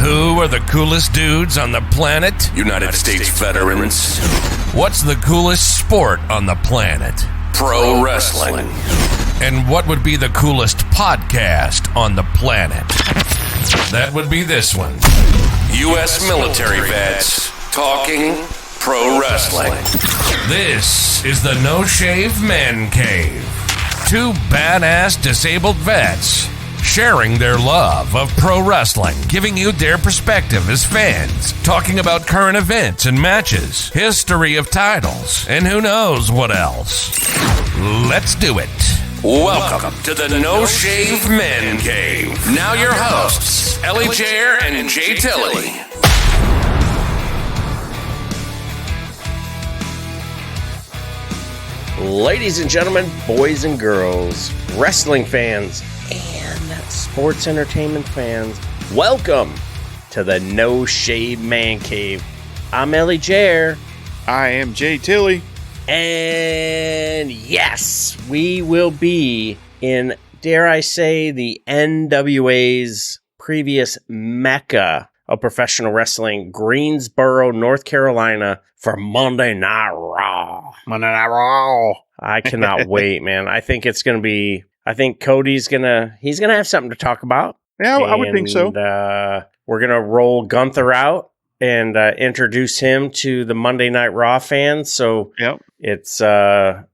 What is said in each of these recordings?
Who are the coolest dudes on the planet? United States veterans. What's the coolest sport on the planet? Pro wrestling. And what would be the coolest podcast on the planet? That would be this one. U.S. military vets talking pro wrestling. This is the No Shave Man Cave. Two badass disabled vets sharing their love of pro wrestling, giving you their perspective as fans, talking about current events and matches, history of titles, and who knows what else. Let's do it. Welcome to the No Shave Men Cave. Now your hosts, Ellie Jair and Jay Tilley. Ladies and gentlemen, boys and girls, wrestling fans, and sports entertainment fans, welcome to the No Shave Man Cave. I'm Ellie Jair. I am Jay Tilley. And yes, we will be in, dare I say, the NWA's previous mecca of professional wrestling, Greensboro, North Carolina, for Monday Night Raw. Monday Night Raw. I cannot wait, man. I think it's going to be, I think Cody's going to have something to talk about. Yeah, I would think so. We're going to roll Gunther out and introduce him to the Monday Night Raw fans. So yep. It's, so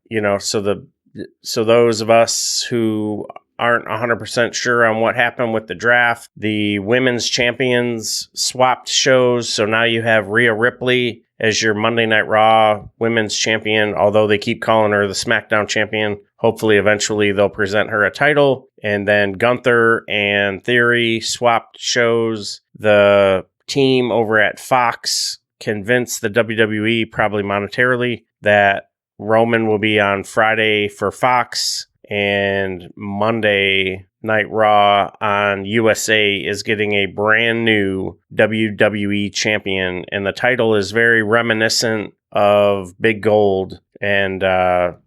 those of us who aren't 100% sure on what happened with the draft, the women's champions swapped shows. So now you have Rhea Ripley as your Monday Night Raw women's champion, although they keep calling her the SmackDown champion. Hopefully, eventually, they'll present her a title. And then Gunther and Theory swapped shows. The team over at Fox convinced the WWE, probably monetarily, that Roman will be on Friday for Fox, and Monday Night Raw on USA is getting a brand new WWE champion, and the title is very reminiscent of Big Gold. And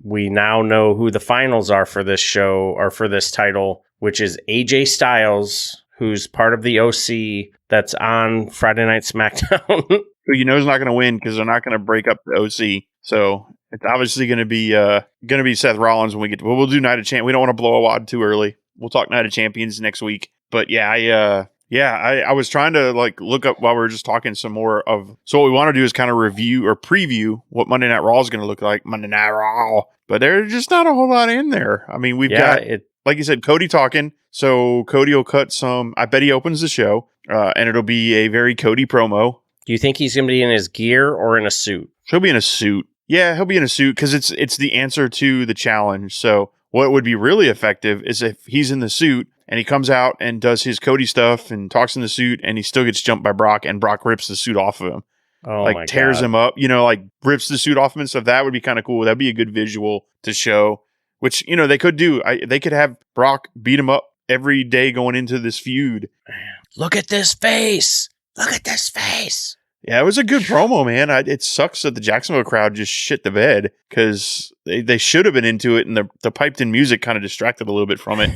we now know who the finals are for this show, or for this title, which is AJ Styles, who's part of the OC that's on Friday Night SmackDown. Who you know is not going to win because they're not going to break up the OC. So it's obviously going to be Seth Rollins when we get to, we'll do Night of Champions. We don't want to blow a wad too early. We'll talk Night of Champions next week. But yeah, I was trying to look up while we were just talking some more of. So what we want to do is kind of review or preview what Monday Night Raw is going to look like. Monday Night Raw, but there's just not a whole lot in there. I mean, we've got, like you said, Cody talking. So Cody will cut some. I bet he opens the show, and it'll be a very Cody promo. Do you think he's going to be in his gear or in a suit? He'll be in a suit. Yeah, he'll be in a suit because it's the answer to the challenge. So what would be really effective is if he's in the suit and he comes out and does his Cody stuff and talks in the suit, and he still gets jumped by Brock, and Brock rips the suit off of him. Oh, my tears God. him up, rips the suit off of him and stuff. That would be kind of cool. That'd be a good visual to show, which, they could do. They could have Brock beat him up every day going into this feud. Look at this face. Look at this face. Yeah, it was a good promo, man. It sucks that the Jacksonville crowd just shit the bed because they should have been into it, and the piped-in music kind of distracted a little bit from it.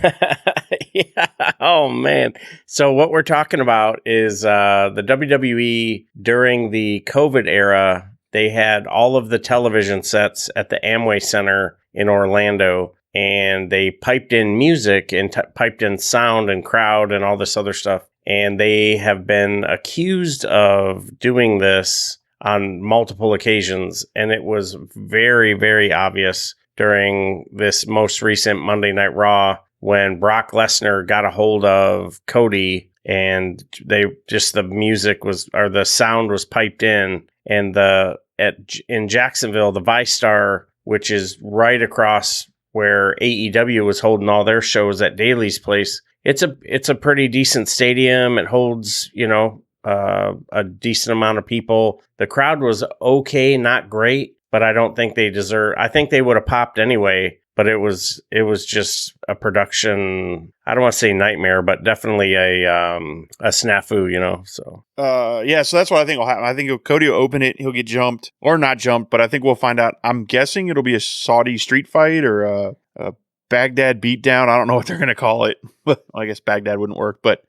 Yeah. Oh, man. So what we're talking about is the WWE during the COVID era, they had all of the television sets at the Amway Center in Orlando, and they piped in music and piped in sound and crowd and all this other stuff. And they have been accused of doing this on multiple occasions. And it was very, very obvious during this most recent Monday Night Raw when Brock Lesnar got a hold of Cody, and the music was, or the sound was piped in. And in Jacksonville, the ViStar, which is right across where AEW was holding all their shows at Daly's Place, it's a pretty decent stadium. It holds, a decent amount of people. The crowd was okay, not great, but I don't think they deserve. I think they would have popped anyway. But it was just a production. I don't want to say nightmare, but definitely a snafu, So so that's what I think will happen. I think Cody will open it. He'll get jumped or not jumped, but I think we'll find out. I'm guessing it'll be a Saudi street fight or a Baghdad beatdown. I don't know what they're going to call it. Well, I guess Baghdad wouldn't work, but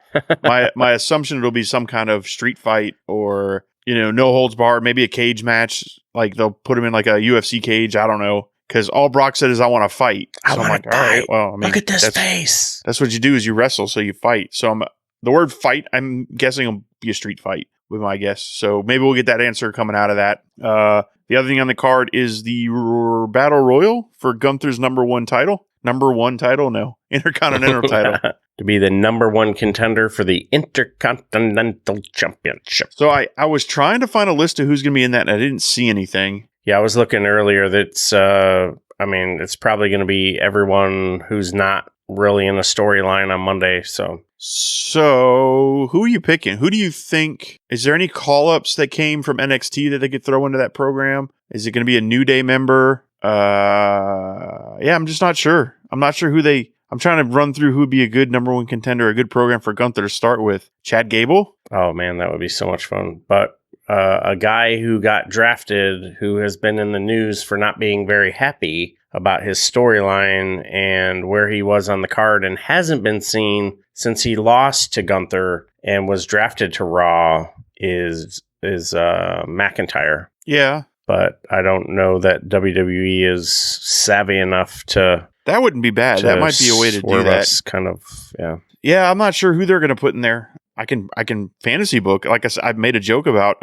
my assumption it'll be some kind of street fight or, no holds barred, maybe a cage match. Like they'll put him in like a UFC cage. I don't know. Because all Brock said is, I want to fight. I So I'm want like, to all fight. right, well, I mean, Look at this that's, face. that's what you do is you wrestle, so you fight. So the word fight, I'm guessing will be a street fight with my guess. So maybe we'll get that answer coming out of that. The other thing on the card is the Battle Royal for Gunther's number one title. Number one title? No. Intercontinental title. To be the number one contender for the Intercontinental Championship. So I was trying to find a list of who's going to be in that, and I didn't see anything. Yeah, I was looking earlier. That's, it's probably going to be everyone who's not really in a storyline on Monday. So who are you picking? Who do you think? Is there any call-ups that came from NXT that they could throw into that program? Is it going to be a New Day member? Yeah, I'm just not sure. I'm not sure I'm trying to run through who would be a good number one contender, a good program for Gunther to start with. Chad Gable? Oh, man, that would be so much fun. But a guy who got drafted who has been in the news for not being very happy about his storyline and where he was on the card and hasn't been seen since he lost to Gunther and was drafted to Raw is McIntyre. Yeah. But I don't know that WWE is savvy enough to... That wouldn't be bad. That might be a way to do that. Kind of, yeah. Yeah, I'm not sure who they're going to put in there. I can fantasy book. Like I said, I've made a joke about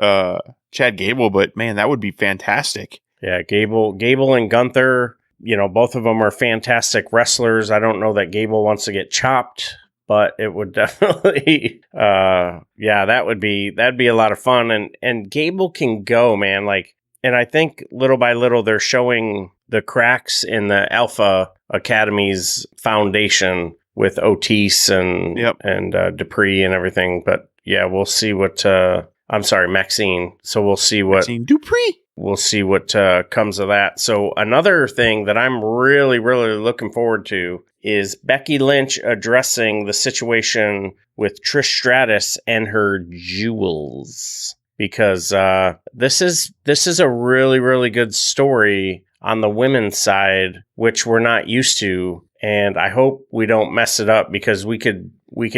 Chad Gable, but man, that would be fantastic. Yeah, Gable and Gunther, both of them are fantastic wrestlers. I don't know that Gable wants to get chopped, but it would definitely, that'd be a lot of fun. And Gable can go, man. And I think little by little they're showing the cracks in the Alpha Academy's foundation with Otis and Dupree and everything. But yeah, we'll see what. Maxine. So we'll see what Maxine Dupree. We'll see what comes of that. So another thing that I'm really, really looking forward to is Becky Lynch addressing the situation with Trish Stratus and her jewels. Because this is a really, really good story on the women's side, which we're not used to. And I hope we don't mess it up because we could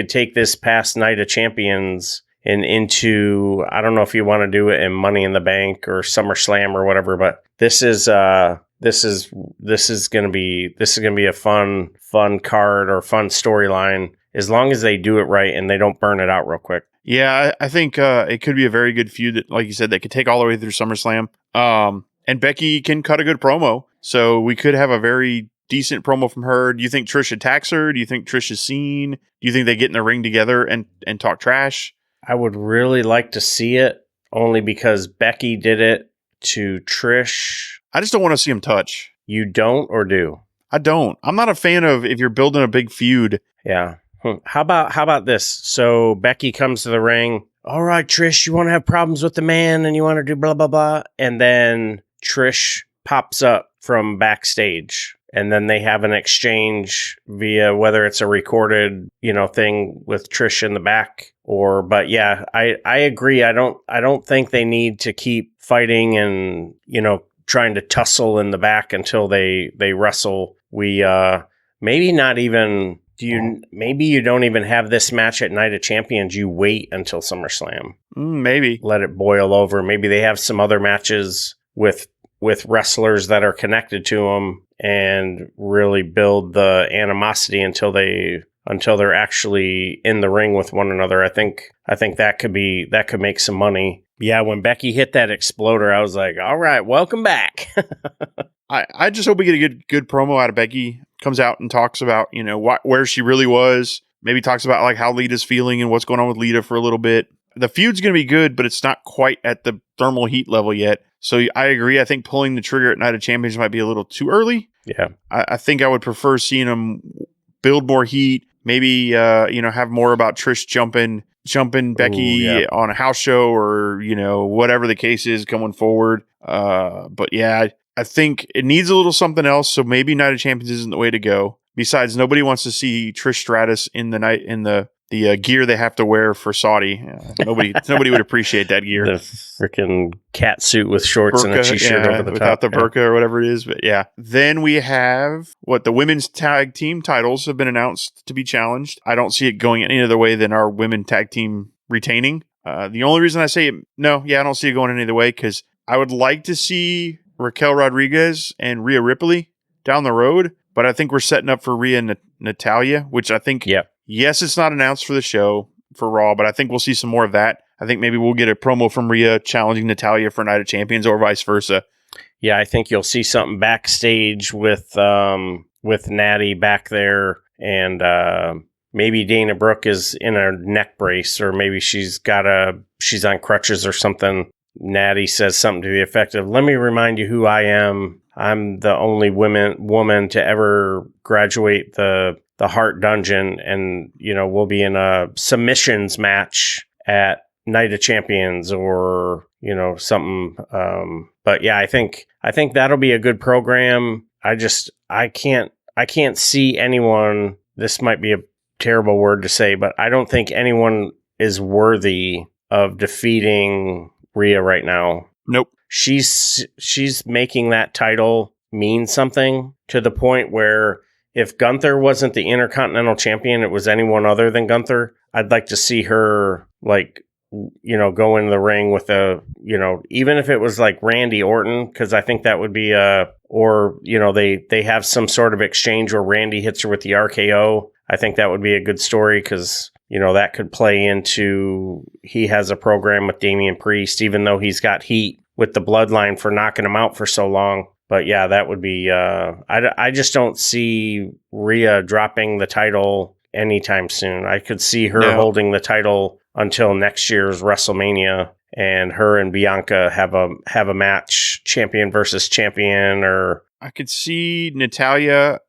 take this past Night of Champions and into, I don't know if you want to do it in Money in the Bank or SummerSlam or whatever, but this is going to be a fun card or fun storyline as long as they do it right and they don't burn it out real quick. Yeah, I think it could be a very good feud that, like you said, that could take all the way through SummerSlam. And Becky can cut a good promo, so we could have a very decent promo from her. Do you think Trish attacks her? Do you think Trish is seen? Do you think they get in the ring together and talk trash? I would really like to see it, only because Becky did it to Trish. I just don't want to see them touch. You don't or do? I don't. I'm not a fan of if you're building a big feud. Yeah. How about this? So Becky comes to the ring. All right, Trish, you want to have problems with the man and you want to do blah, blah, blah. And then Trish pops up from backstage. And then they have an exchange via whether it's a recorded, thing with Trish in the back but yeah, I agree. I don't think they need to keep fighting and, trying to tussle in the back until they wrestle. We, maybe not even, maybe you don't even have this match at Night of Champions. You wait until SummerSlam. Maybe. Let it boil over. Maybe they have some other matches with wrestlers that are connected to them and really build the animosity until they're actually in the ring with one another. I think that could make some money. Yeah, when Becky hit that exploder, I was like, all right, welcome back. I just hope we get a good promo out of Becky. Comes out and talks about, where she really was. Maybe talks about like how Lita's feeling and what's going on with Lita for a little bit. The feud's going to be good, but it's not quite at the thermal heat level yet. So I agree. I think pulling the trigger at Night of Champions might be a little too early. Yeah. I think I would prefer seeing them build more heat. Maybe, have more about Trish jumping Becky on a house show or, whatever the case is going forward. But yeah, I think it needs a little something else. So maybe Night of Champions isn't the way to go. Besides, nobody wants to see Trish Stratus in the gear they have to wear for Saudi. Nobody would appreciate that gear. The freaking cat suit with shorts and a t-shirt over the without top. the burqa or whatever it is. But yeah, then we have the women's tag team titles have been announced to be challenged. I don't see it going any other way than our women tag team retaining. The only reason I say I don't see it going any other way because I would like to see Raquel Rodriguez and Rhea Ripley down the road, but I think we're setting up for Rhea and Natalia, which I think, yes, it's not announced for the show for Raw, but I think we'll see some more of that. I think maybe we'll get a promo from Rhea challenging Natalia for Night of Champions or vice versa. Yeah, I think you'll see something backstage with Natty back there, and maybe Dana Brooke is in a neck brace, or maybe she's on crutches or something. Natty says something to the effect of, "Let me remind you who I am. I'm the only woman to ever graduate the Heart Dungeon, and we'll be in a submissions match at Night of Champions," or something. But yeah, I think that'll be a good program. I can't see anyone. This might be a terrible word to say, but I don't think anyone is worthy of defeating Rhea right now. Nope. She's making that title mean something to the point where if Gunther wasn't the Intercontinental Champion, it was anyone other than Gunther, I'd like to see her go in the ring with even if it was like Randy Orton, because I think that would be they have some sort of exchange where Randy hits her with the RKO. I think that would be a good story because that could play into he has a program with Damian Priest, even though he's got heat with the Bloodline for knocking him out for so long. But yeah, that would be I just don't see Rhea dropping the title anytime soon. I could see her holding the title until next year's WrestleMania, and her and Bianca have a match, champion versus champion. Or I could see Ronda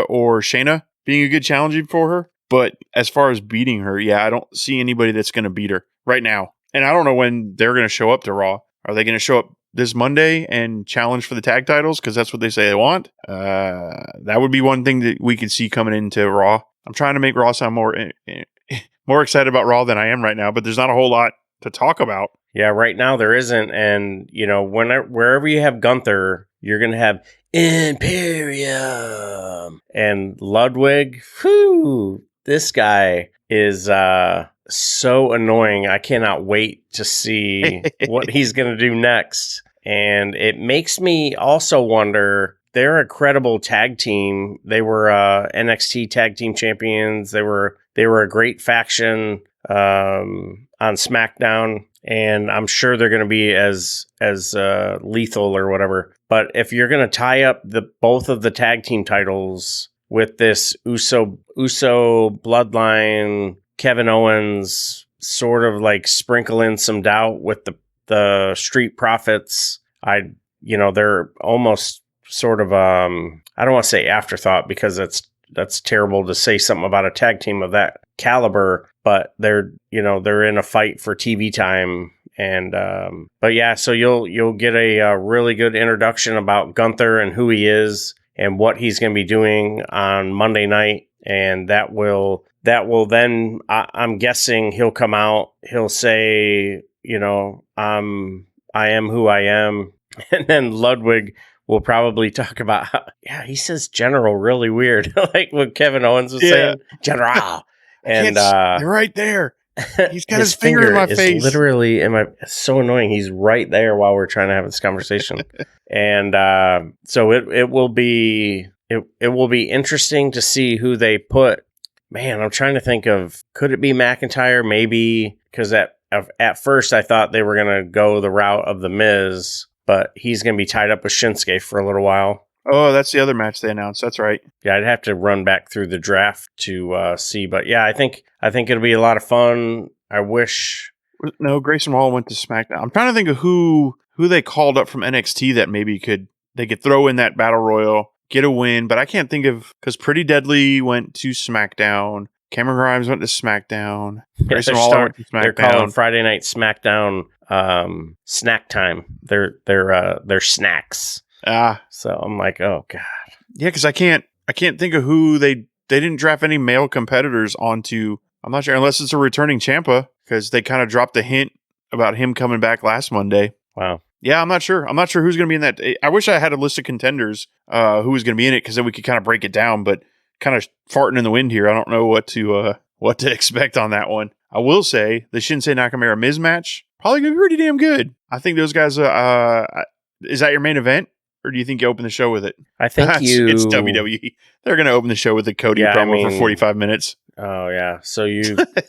or Shayna being a good challenge for her. But as far as beating her, I don't see anybody that's going to beat her right now. And I don't know when they're going to show up to Raw. Are they going to show up this Monday and challenge for the tag titles? Because that's what they say they want. That would be one thing that we could see coming into Raw. I'm trying to make Raw sound more excited about Raw than I am right now, but there's not a whole lot to talk about. Yeah, right now there isn't. And, wherever you have Gunther, you're going to have Imperium and Ludwig. Whew, this guy is so annoying. I cannot wait to see what he's going to do next. And it makes me also wonder, they're a credible tag team. They were NXT tag team champions. They were a great faction on SmackDown, and I'm sure they're going to be as lethal or whatever. But if you're going to tie up both of the tag team titles with this Uso Bloodline, Kevin Owens, sort of like sprinkle in some doubt with the Street Profits, they're almost sort of I don't want to say afterthought, because that's terrible to say something about a tag team of that caliber, but they're in a fight for TV time. And but yeah, so you'll get a really good introduction about Gunther and who he is and what he's going to be doing on Monday night, and that will then I'm guessing he'll come out, he'll say, I am who I am, and then Ludwig will probably talk about he says general really weird, like what Kevin Owens was saying, general. And you're right there. He's got his finger in my face. Literally it's so annoying. He's right there while we're trying to have this conversation. And so it will be interesting to see who they put. Man, I'm trying to think of, could it be McIntyre? Maybe, because at first I thought they were going to go the route of The Miz, but he's going to be tied up with Shinsuke for a little while. Oh, that's the other match they announced. That's right. Yeah, I'd have to run back through the draft to see. But yeah, I think it'll be a lot of fun. I wish. No, Grayson Waller went to SmackDown. I'm trying to think of who they called up from NXT that maybe they could throw in that Battle Royal, get a win. But I can't think of, because Pretty Deadly went to SmackDown. Cameron Grimes went to SmackDown. Grayson Waller went to SmackDown. They're calling Friday Night SmackDown snack time. They're snacks. So I'm like, oh god. Yeah, because I can't think of who they didn't draft any male competitors onto. I'm not sure unless it's a returning Ciampa because they kind of dropped a hint about him coming back last Monday. Wow. Yeah, I'm not sure. I'm not sure who's going to be in that. I wish I had a list of contenders who was going to be in it because then we could kind of break it down. But kind of farting in the wind here. I don't know what to expect on that one. I will say the Shinsei Nakamura Miz match probably going to be pretty damn good. I think those guys. Is that your main event, or do you think you open the show with it? I think It's WWE. They're going to open the show with the Cody promo for 45 minutes. Oh yeah. So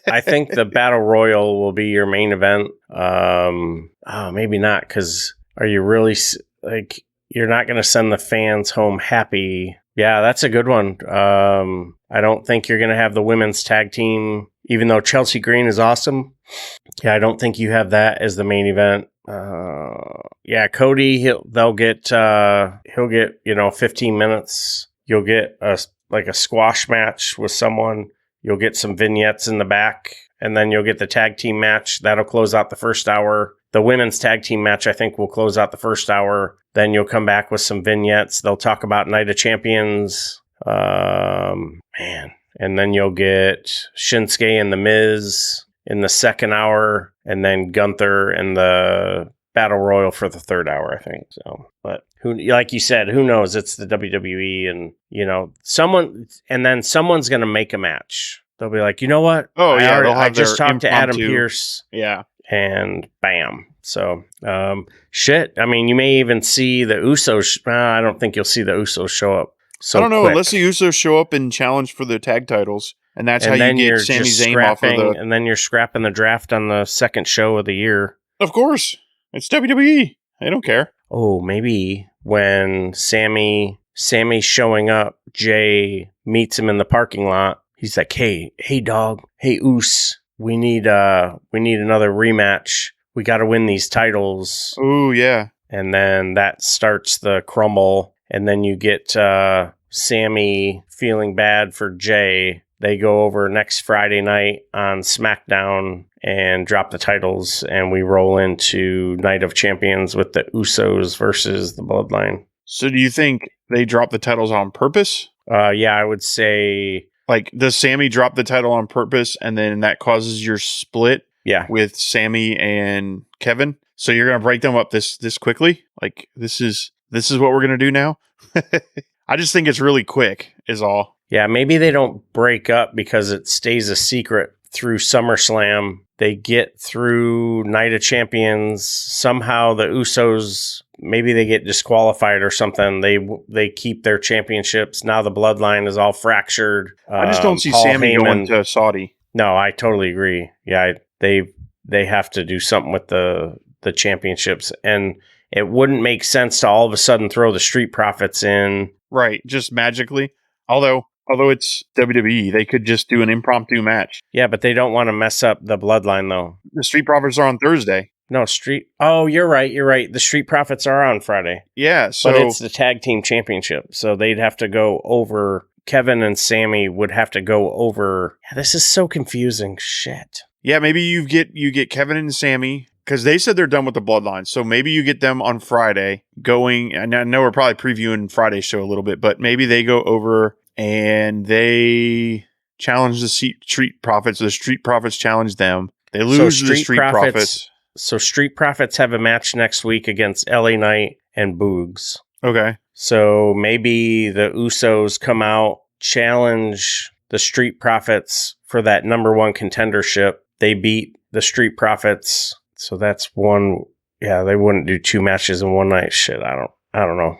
I think the Battle Royal will be your main event. Maybe not, because are you really you're not going to send the fans home happy? Yeah, that's a good one. I don't think you're going to have the women's tag team, even though Chelsea Green is awesome. Yeah, I don't think you have that as the main event. Cody, he'll get 15 minutes. You'll get a squash match with someone. You'll get some vignettes in the back, and then you'll get the tag team match. That'll close out the first hour. The women's tag team match, I think, will close out the first hour. Then you'll come back with some vignettes. They'll talk about Night of Champions. And then you'll get Shinsuke and The Miz in the second hour, and then Gunther and the Battle Royal for the third hour, I think. So, but like you said, who knows? It's the WWE, and someone's going to make a match. They'll be like, you know what? Oh yeah, I just talked to Adam Pearce. Yeah, and bam. So, shit. I mean, you may even see the Usos. I don't think you'll see the Usos show up. So I don't know, quick. unless the Usos show up and challenge for the tag titles, and that's how you get Sami Zayn off of the. And then you're scrapping the draft on the second show of the year. Of course, it's WWE. They don't care. Oh, maybe when Sammy's showing up, Jay meets him in the parking lot. He's like, "Hey, dog. Hey, Us. We need another rematch. We got to win these titles." Oh yeah. And then that starts the crumble. And then you get Sammy feeling bad for Jay. They go over next Friday night on SmackDown and drop the titles. And we roll into Night of Champions with the Usos versus the Bloodline. So do you think they drop the titles on purpose? Yeah, I would say... Like, does Sammy drop the title on purpose and then that causes your split with Sammy and Kevin? So you're going to break them up this quickly? Like, this is what we're going to do now? I just think it's really quick, is all. Yeah, maybe they don't break up because it stays a secret through SummerSlam. They get through Night of Champions. Somehow the Usos, maybe they get disqualified or something. They keep their championships. Now the bloodline is all fractured. I just don't see Paul Sammy Heyman going to Saudi. No, I totally agree. Yeah, they have to do something with the championships. And it wouldn't make sense to all of a sudden throw the Street Profits in. Right, just magically. Although it's WWE, they could just do an impromptu match. Yeah, but they don't want to mess up the bloodline, though. The Street Profits are on Thursday. No, Oh, you're right. The Street Profits are on Friday. Yeah, so... But it's the tag team championship, so they'd have to go over... Kevin and Sammy would have to go over... Yeah, this is so confusing. Shit. Yeah, maybe you get Kevin and Sammy... Because they said they're done with the bloodline. So maybe you get them on Friday going, and I know we're probably previewing Friday's show a little bit, but maybe they go over and they challenge the Street Profits. The Street Profits challenge them. They lose to the Street Profits. So Street Profits have a match next week against LA Knight and Boogs. Okay. So maybe the Usos come out, challenge the Street Profits for that number one contendership. They beat the Street Profits. So that's one. Yeah, they wouldn't do two matches in one night. Shit, I don't know.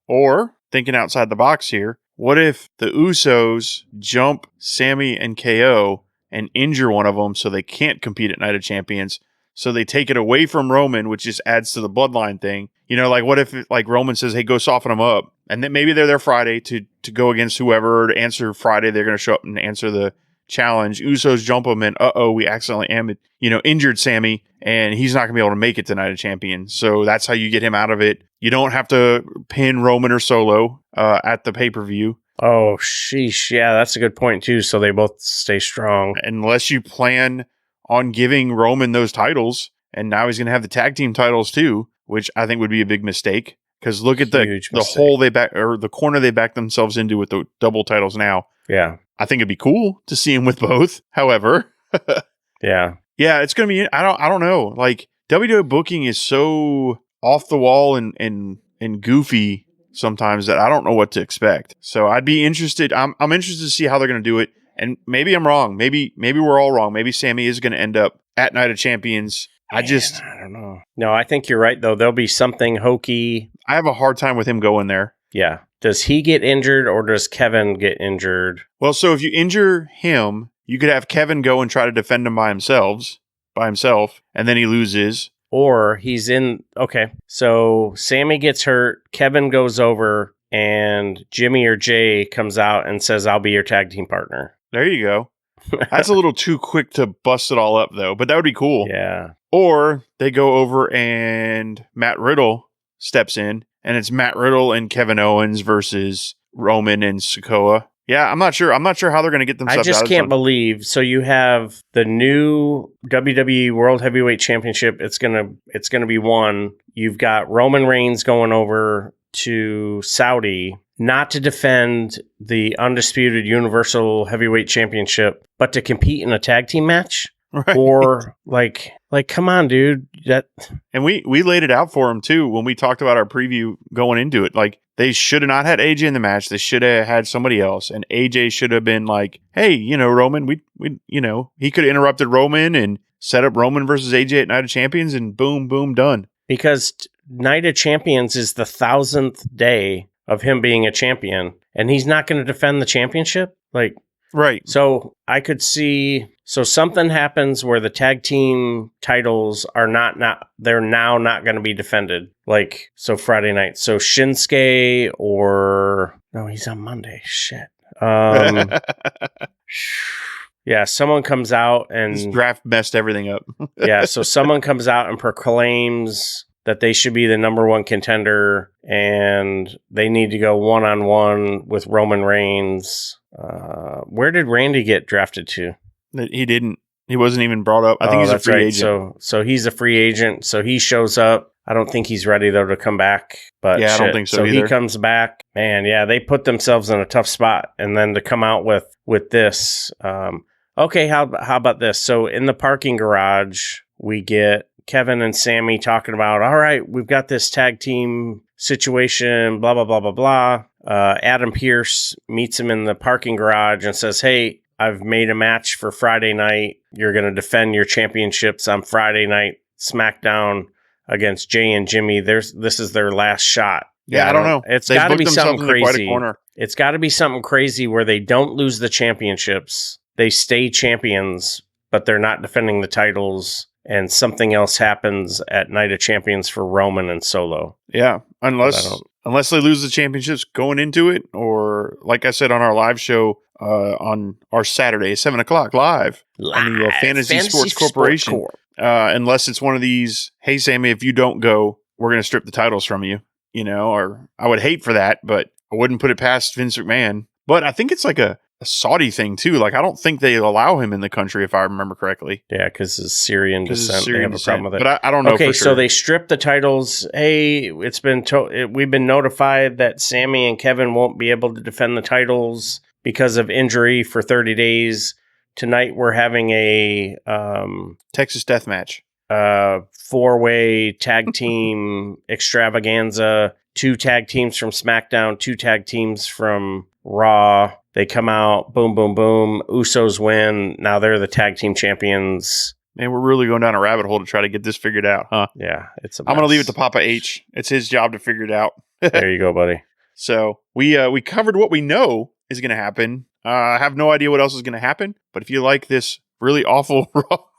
Or thinking outside the box here, what if the Usos jump Sammy and KO and injure one of them so they can't compete at Night of Champions? So they take it away from Roman, which just adds to the bloodline thing. Like what if Roman says, "Hey, go soften them up," and then maybe they're there Friday to go against whoever to answer Friday. They're going to show up and answer the challenge. Usos jump him and we accidentally injured Sammy and he's not gonna be able to make it to Night of Champions. So that's how you get him out of it. You don't have to pin Roman or Solo at the pay-per-view. Oh sheesh, yeah, that's a good point too. So they both stay strong. Unless you plan on giving Roman those titles, and now he's gonna have the tag team titles too, which I think would be a big mistake. Because look at the Huge mistake. hole they back or the corner they backed themselves into with the double titles now. Yeah. I think it'd be cool to see him with both. However, Yeah. yeah, it's gonna be. I don't know. Like WWE booking is so off the wall and goofy sometimes that I don't know what to expect. So I'd be interested. I'm interested to see how they're gonna do it. And maybe I'm wrong. Maybe we're all wrong. Maybe Sammy is gonna end up at Night of Champions. I don't know. No, I think you're right though. There'll be something hokey. I have a hard time with him going there. Yeah. Does he get injured or does Kevin get injured? Well, so if you injure him, you could have Kevin go and try to defend him by himself, and then he loses. Or he's in. Okay. So Sammy gets hurt. Kevin goes over and Jimmy or Jay comes out and says, I'll be your tag team partner. There you go. That's a little too quick to bust it all up, though, but that would be cool. Yeah. Or they go over and Matt Riddle steps in, and it's Matt Riddle and Kevin Owens versus Roman and Sikoa. Yeah, I'm not sure. I'm not sure how they're going to get themselves I just out of can't this. believe. So you have the new WWE World Heavyweight Championship. It's gonna be won. You've got Roman Reigns going over to Saudi, not to defend the undisputed Universal Heavyweight Championship, but to compete in a tag team match. Right. Or like, come on, dude. And we laid it out for him too when we talked about our preview going into it. Like, they should have not had AJ in the match. They should have had somebody else. And AJ should have been like, hey, Roman, we he could have interrupted Roman and set up Roman versus AJ at Night of Champions, and boom, boom, done. Because Night of Champions is the 1,000th day of him being a champion, and he's not going to defend the championship. Like, right. So I could see. So something happens where the tag team titles are they're now not going to be defended. Like, so Friday night. So Shinsuke no, he's on Monday. Shit. Yeah, someone comes out and This draft messed everything up. yeah, so someone comes out and proclaims that they should be the number one contender and they need to go one-on-one with Roman Reigns. Where did Randy get drafted to? He didn't. He wasn't even brought up. I think he's a that's free right. agent. So he's a free agent. So he shows up. I don't think he's ready though to come back. But yeah, I don't think so So either. he comes back. Man, yeah, they put themselves in a tough spot, and then to come out with this. Okay, how about this? So in the parking garage, we get Kevin and Sammy talking about, all right, we've got this tag team situation, blah, blah, blah, blah, blah. Adam Pearce meets him in the parking garage and says, hey, I've made a match for Friday night. You're going to defend your championships on Friday night SmackDown against Jay and Jimmy. This is their last shot. Yeah, I don't know. It's They've got to booked be themselves something into quite a crazy. corner. It's got to be something crazy where they don't lose the championships. They stay champions, but they're not defending the titles. And something else happens at Night of Champions for Roman and Solo. Yeah, unless they lose the championships going into it, or like I said on our live show on our Saturday, 7:00 live on the Fantasy Sports Corporation. Unless it's one of these, hey Sammy, if you don't go, we're going to strip the titles from you. Or I would hate for that, but I wouldn't put it past Vince McMahon. But I think it's like a Saudi thing too. Like, I don't think they allow him in the country, if I remember correctly. Yeah, because it's Syrian descent. They have a problem with it. But I don't know. Okay, for so sure. they stripped the titles. Hey, it's been we've been notified that Sammy and Kevin won't be able to defend the titles because of injury for 30 days. Tonight we're having a Texas Death Match. 4-way tag team extravaganza. 2 tag teams from SmackDown, 2 tag teams from Raw. They come out, boom, boom, boom. Usos win. Now they're the tag team champions. Man, we're really going down a rabbit hole to try to get this figured out, huh? Yeah, it's a I'm going to mess. leave it to Papa H. It's his job to figure it out. There you go, buddy. So we covered what we know is going to happen. I have no idea what else is going to happen. But if you like this really awful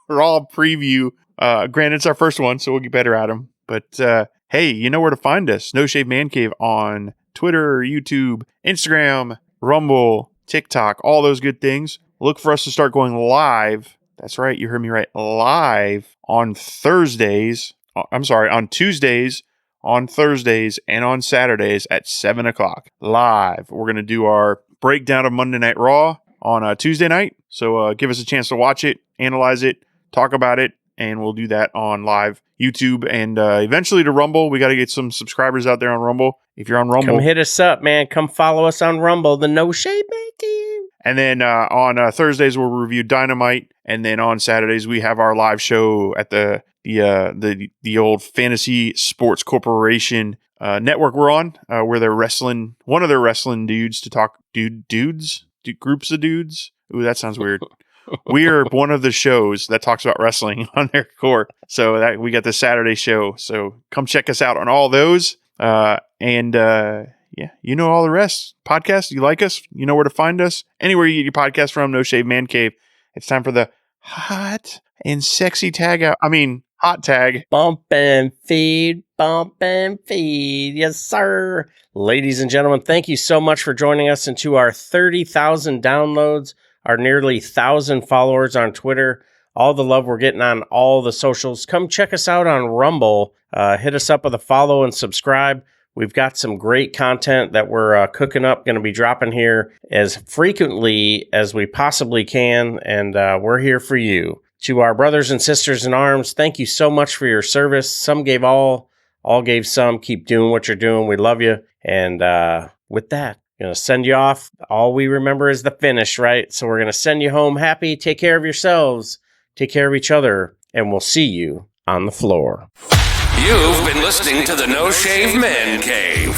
Raw preview, granted, it's our first one, so we'll get better at them. But hey, you know where to find us. No Shave Man Cave on Twitter, YouTube, Instagram, Rumble, TikTok, all those good things. Look for us to start going live. That's right. You heard me right. Live on Thursdays. On Tuesdays, on Thursdays, and on Saturdays at 7:00 live. We're going to do our breakdown of Monday Night Raw on Tuesday night. So give us a chance to watch it, analyze it, talk about it, and we'll do that on live YouTube and eventually to Rumble. We got to get some subscribers out there on Rumble. If you're on Rumble, come hit us up, man. Come follow us on Rumble, the No Shave Man Cave. And then on Thursdays we'll review Dynamite, and then on Saturdays we have our live show at the old Fantasy Sports Corporation network we're on, where they're wrestling one of their wrestling dudes to talk groups of dudes. Ooh, that sounds weird. We are one of the shows that talks about wrestling on their core. So that we got the Saturday show. So come check us out on all those. Yeah, you know all the rest. Podcast, you like us, you know where to find us. Anywhere you get your podcast from, No Shave Man Cave. It's time for the hot and sexy tag out. I mean, hot tag. Bump and feed. Yes, sir. Ladies and gentlemen, thank you so much for joining us into our 30,000 downloads, our nearly 1,000 followers on Twitter, all the love we're getting on all the socials. Come check us out on Rumble. Hit us up with a follow and subscribe. We've got some great content that we're cooking up, going to be dropping here as frequently as we possibly can, and we're here for you. To our brothers and sisters in arms, thank you so much for your service. Some gave all gave some. Keep doing what you're doing. We love you. And with that, going to send you off. All we remember is the finish, right? So we're going to send you home happy. Take care of yourselves. Take care of each other. And we'll see you on the floor. You've been listening to the No Shave Man Cave.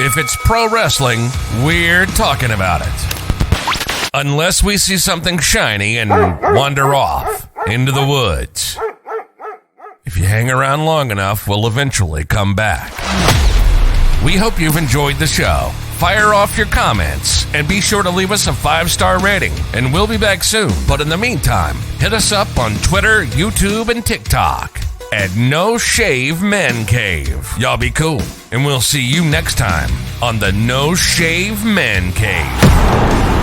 If it's pro wrestling, we're talking about it. Unless we see something shiny and wander off into the woods. If you hang around long enough, we'll eventually come back. We hope you've enjoyed the show. Fire off your comments and be sure to leave us a 5-star rating, and we'll be back soon. But in the meantime, hit us up on Twitter, YouTube, and TikTok at No Shave Men Cave. Y'all be cool, and we'll see you next time on the No Shave Men Cave.